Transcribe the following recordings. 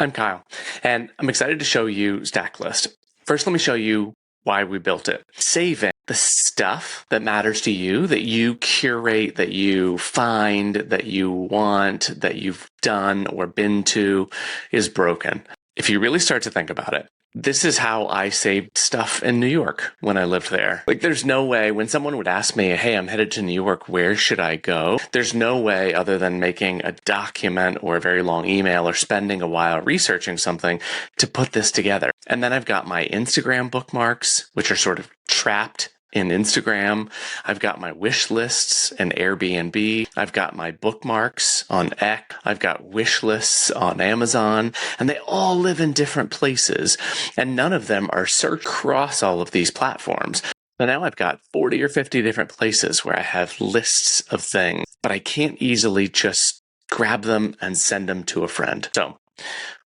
I'm Kyle, and I'm excited to show you Stacklist. First, let me show you why we built it. Saving the stuff that matters to you, that you curate, that you find, that you want, that you've done or been to, is broken. If you really start to think about it, this is how I saved stuff in New York when I lived there. Like, there's no way when someone would ask me, hey, I'm headed to New York, where should I go? There's no way other than making a document or a very long email or spending a while researching something to put this together. And then I've got my Instagram bookmarks, which are sort of trapped in Instagram. I've got my wish lists in Airbnb. I've got my bookmarks on X. I've got wish lists on Amazon, and they all live in different places. And none of them are searched across all of these platforms. So now I've got 40 or 50 different places where I have lists of things, but I can't easily just grab them and send them to a friend. So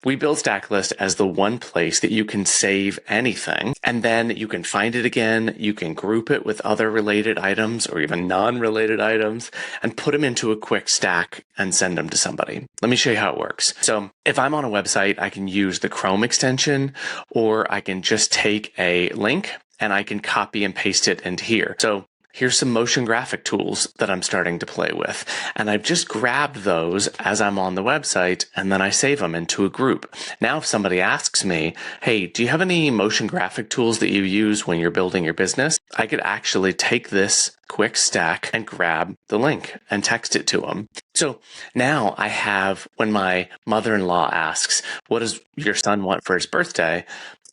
we built Stacklist as the one place that you can save anything, and then you can find it again, you can group it with other related items or even non-related items, and put them into a quick stack and send them to somebody. Let me show you how it works. So if I'm on a website, I can use the Chrome extension, or I can just take a link and I can copy and paste it into here. So here's some motion graphic tools that I'm starting to play with. And I've just grabbed those as I'm on the website, and then I save them into a group. Now, if somebody asks me, hey, do you have any motion graphic tools that you use when you're building your business? I could actually take this quick stack and grab the link and text it to them. So now I have, when my mother-in-law asks, what does your son want for his birthday?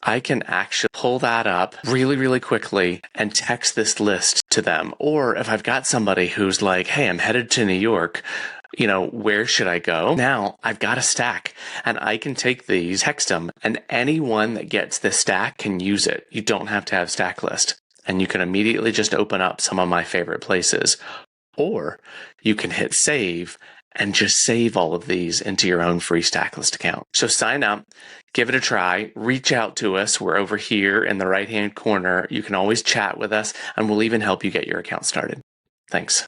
I can actually pull that up really, really quickly and text this list to them. Or if I've got somebody who's like, hey, I'm headed to New York, where should I go? Now I've got a stack and I can take these, text them, and anyone that gets this stack can use it. You don't have to have Stacklist, and you can immediately just open up some of my favorite places. Or you can hit save and just save all of these into your own free Stacklist account. So sign up, give it a try, reach out to us. We're over here in the right-hand corner. You can always chat with us, and we'll even help you get your account started. Thanks.